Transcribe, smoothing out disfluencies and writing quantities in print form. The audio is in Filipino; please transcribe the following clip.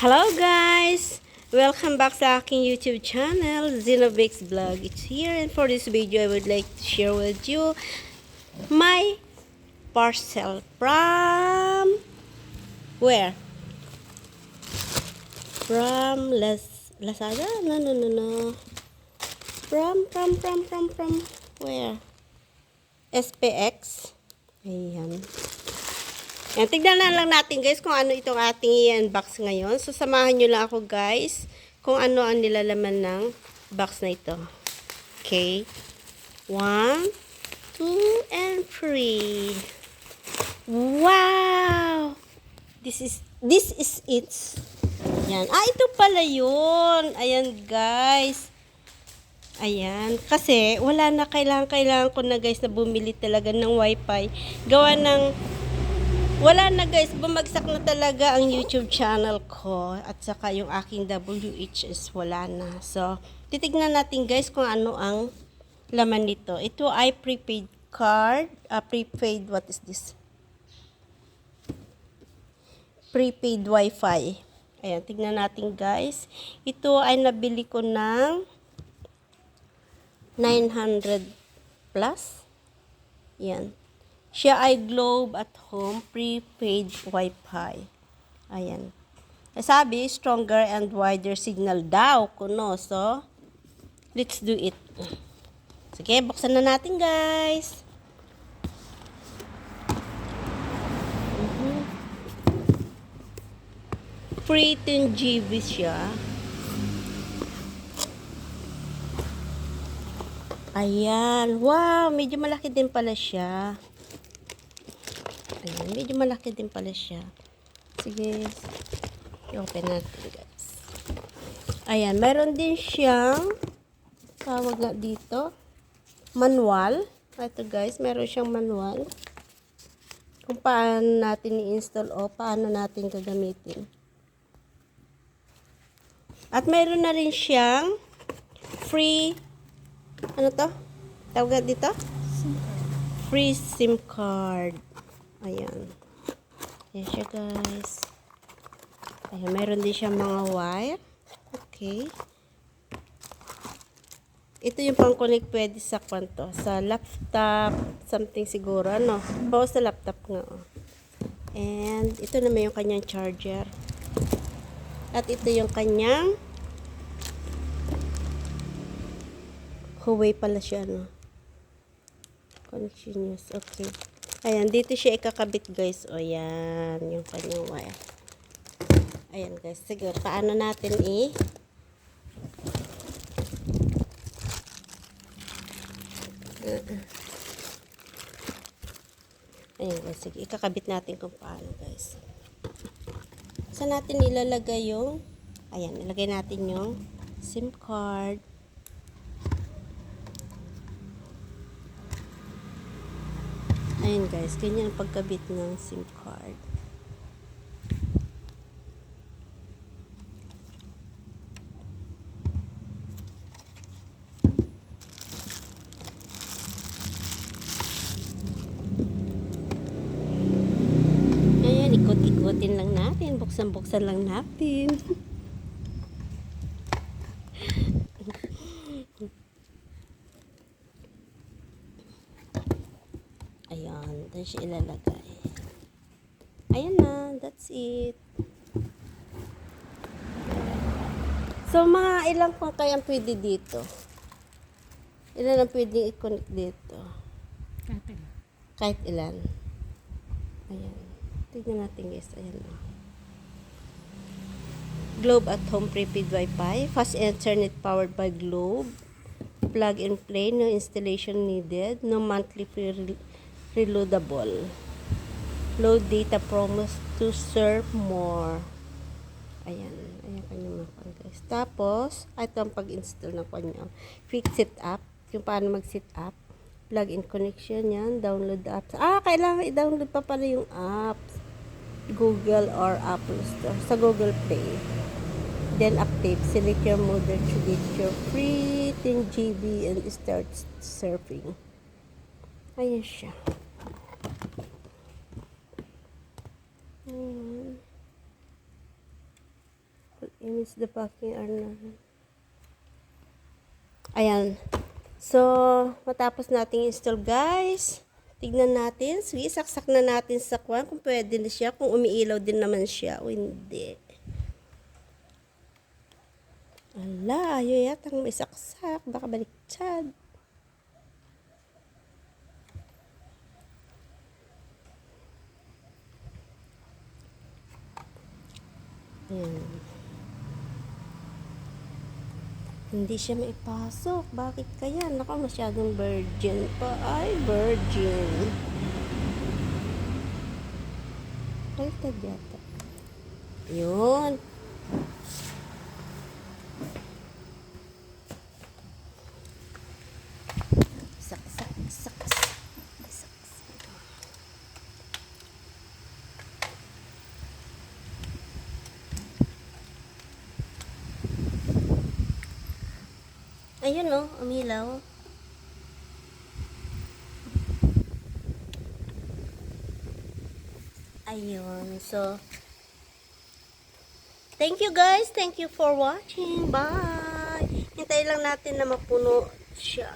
Hello guys! Welcome back sa aking YouTube channel, Zinobix Vlog. It's here, and for this video I would like to share with you my parcel from where? From Lazada? No. From where? SPX. Ayan. Yan, tignan na lang natin guys kung ano itong ating i-unbox ngayon. So, samahan nyo lang ako guys kung ano ang nilalaman ng box na ito. Okay. 1, 2, and 3. Wow! This is it. Yan. Ito pala yun. Ayan guys. Ayan. Kasi, wala na kailangan ko na guys na bumili talaga ng wifi. Gawa ng wala na guys, bumagsak na talaga ang YouTube channel ko at saka yung aking WHS wala na. So, titignan natin guys kung ano ang laman nito. Ito ay prepaid card, prepaid, what is this? Prepaid Wi-Fi. Ayan, tignan natin guys. Ito ay nabili ko ng 900 plus. Yan. Siya ay Globe at Home prepaid Wi-Fi. Ayan. Sabi, stronger and wider signal daw kuno. So, let's do it. Sige, buksan na natin guys. Free 10 GB siya. Ayan. Wow, medyo malaki din pala siya. Ayan, medyo malaki din pala siya. Sige, i-open natin guys. Ayan, meron din siyang tawag nga dito, manual. Ito guys, meron siyang manual kung paano natin i-install o paano natin gagamitin. At meron na rin siyang free, ano to? Tawag nga dito? Free SIM card. Ayan. Ayan siya guys. Ayan, meron din siya mga wire. Okay. Ito yung pang-connect pwede sa kwanto. Sa laptop, something siguro. Ano? Bawa sa laptop nga. Oh. And ito naman yung kanyang charger. At ito yung kanyang Huawei pala siya, no? Connection news. Okay. Ayan, dito siya ikakabit guys. O yan, yung kanyang wire. Ayan guys, sige, paano natin ayan guys, sige, ikakabit natin kung paano guys. Saan natin ilalagay yung, ayan, ilagay natin yung SIM card. Ayan guys, ganyan ang pagkabit ng SIM card. Ayan, ikot-ikotin lang natin, buksan-buksan lang natin. Ayan, doon siya ilalagay. Ayan na, that's it. So, mga ilang pang kaya pwede dito? Ilan ang pwede i-connect dito? Kahit ilan. Ayan. Tignan natin guys. Ayan na. Globe at Home prepaid Wi-Fi. Fast Internet powered by Globe. Plug and play. No installation needed. No monthly free reloadable. Load data promise to serve more. Ayan. Ayan kanyang mga guys. Tapos, ito ang pag-install ng kanya. Quick setup. Yung paano mag-set up. Plug-in connection yan. Download the apps. Kailangan i-download pa pala yung apps. Google or Apple Store. Sa Google Play. Then, update. Select your model to get your free 10 GB and start surfing. Ayan siya. Ayan. Image the packing are na. Ayan. So, matapos nating install guys. Tignan natin. Sige, saksak na natin sa kwan kung pwede na siya. Kung umiilaw din naman siya o hindi. Ala, ayaw yatang may saksak. Baka baliktad. Ayan. Hindi siya maipasok. Bakit kaya? Naka masyadong virgin pa. Ay, virgin. Baliktad yata. Yun. Saksak, saksak. Ayun o, umilaw. Ayun, so, thank you guys, thank you for watching, bye! Hintayin lang natin na mapuno siya.